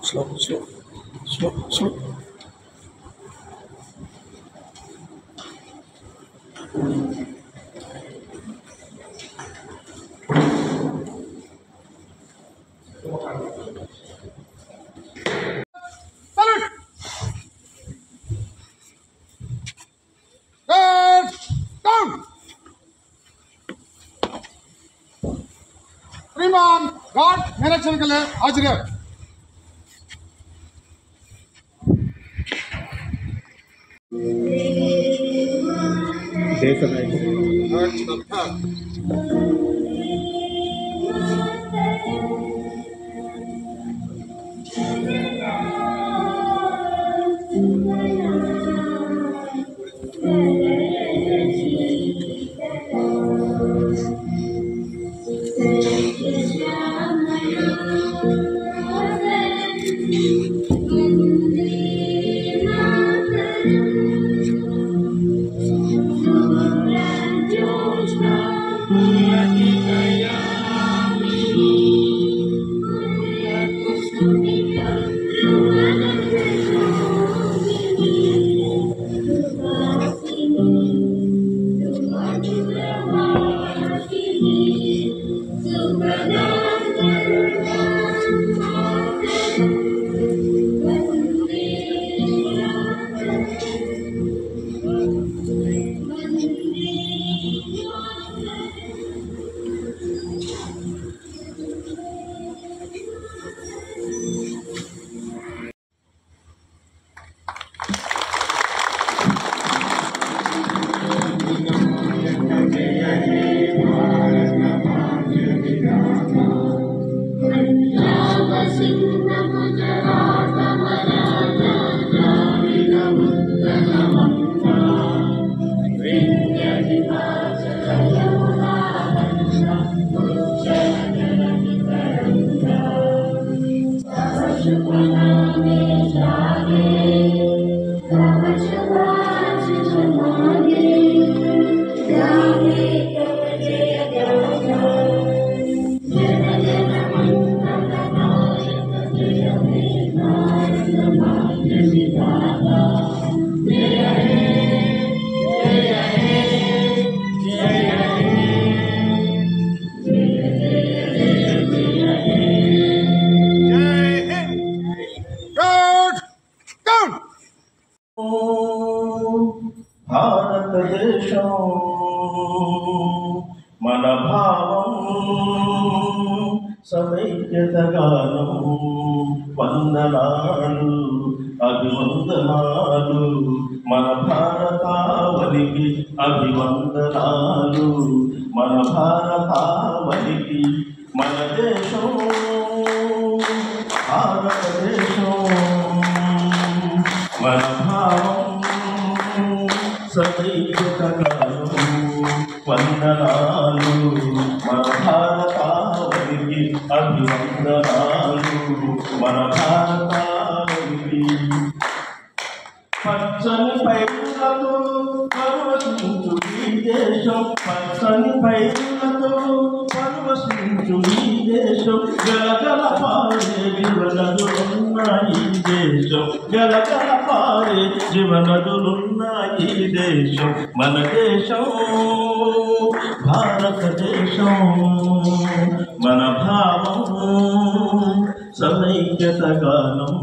Slow. श्रीमान guard निरीक्षण के लिए हाजिर है। భారతదేశం మన భావం సమైక్యతగానం వందనాలు అభివందనాలు మన భారతావనికి అభివందనాలు మన భారతావనికి మన దేశం భారతదేశం మన భావం సమైక్యతగానం వందనాలు మన భారతావనికి అభివందనాలు మన భారతావనికి పచ్చని పైరులతో పరవశించు ఈ దేశం పచ్చని పైరులతో పరవశించు ఈ దేశం గలగల పారే జీవనదులున్న ఈ దేశం గలగల పారే జీవనదులున్న ఈ దేశం మన దేశం భారతదేశం మన భావం సమైక్యతగానం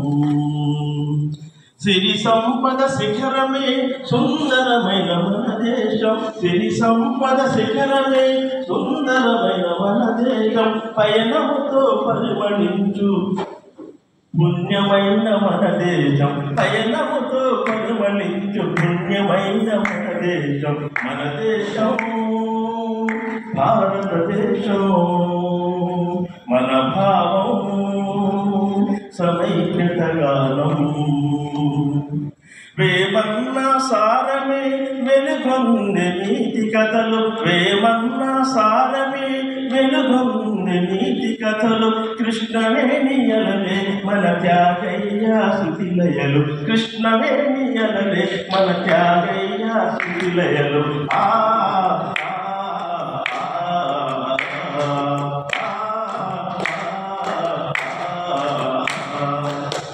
సిరి సంపద శిఖరమే సుందరమైన మన దేశం సిరి సంపద శిఖరమే సుందరమైన మన దేశం పయనముతో పరిమళించు పుణ్యమైన మన దేశం పయనముతో పరిమళించు పుణ్యమైన మన దేశం భారతదేశం మన భావం సమైక్యత గానం వేమన్న సారమే వెలుగొంది నీతి కథలు వేమన్న సారమే వెలుగొంది నీతి కథలు కృష్ణవేణియలలే మన త్యాగయ్య శృతిలయలు కృష్ణవేణియలలే మన త్యాగయ్య శృతిలయలు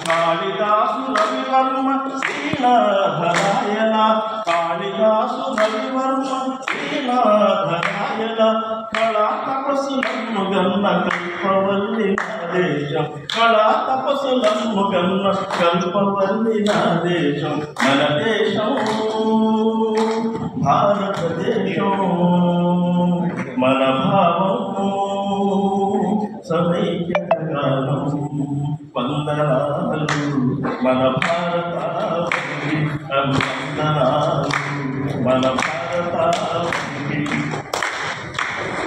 కాళిదాసు రవివర్మ శ్రీనాథరాయల కాళిదాసు రవివర్మ శ్రీనాథరాయల కళా తపస్సులను గన్న కల్పవల్లి నా దేశం కళా తపస్సులను గన్న కల్పవల్లి నా దేశం మన దేశం భారతదేశం మన భావం సమైక్యత గానం వందనాలు మన భారతావనికి వందనాలు మన భారతావనికి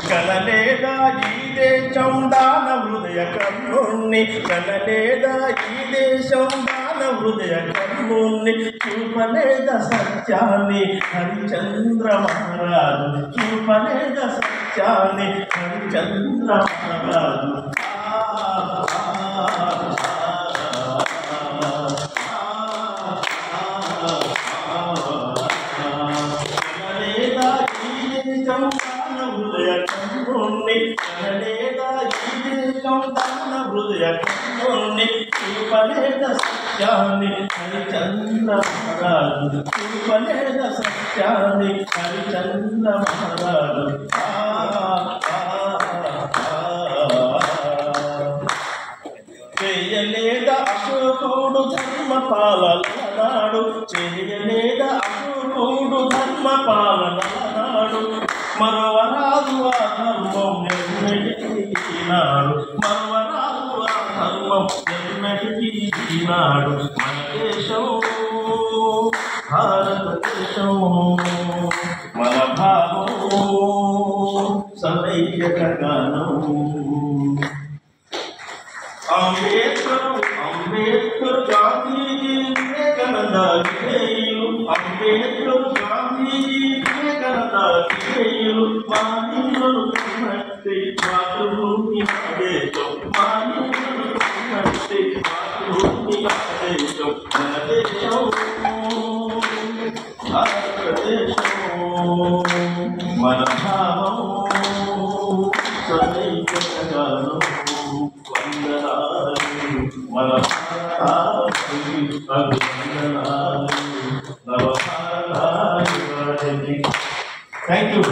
కనలేదా ఈ దేశం దాన హృదయ కర్ణుణ్ణి కనలేదా ఈ దేశం దాన హృదయ కర్ణుణ్ణి చూపలేద సత్యాన్ని హరిచంద్ర మహారాజు చూపలేద సత్యాన్ని హరిచంద్ర మహారాజు చూపలేద సత్యాన్ని హరిచంద్ర మహారాజు చూపలేద సత్యాన్ని హరిచంద్ర మహారాజు చేయలేద అశోకుడు ధర్మ పాలన నాడు చేయలేద అశోకుడు ధర్మ పాలన నాడు మరవరాదు ఆ ధర్మం ఎన్నటికీ నాడు మరవరాదు ఆ ధర్మం ఎన్నటికీ నాడు మన దేశం భారతదేశం మన భావం సమైక్యత గానం అంబేద్కర్ గాంధీజీ వివేకానంద విజయులు అంబేద్కర్ గాంధీజీ వివేకానంద విజయులు మానవులను కన్నట్టే మాతృభూమి నా దేశం మానవులను కన్నట్టే మాతృభూమి నా దేశం మన దేశం భారతదేశం మన భావం సమైక్యత గానం వందనాలు మన భారతావనికి వందనాలు నవ భారతావనికి. Thank you.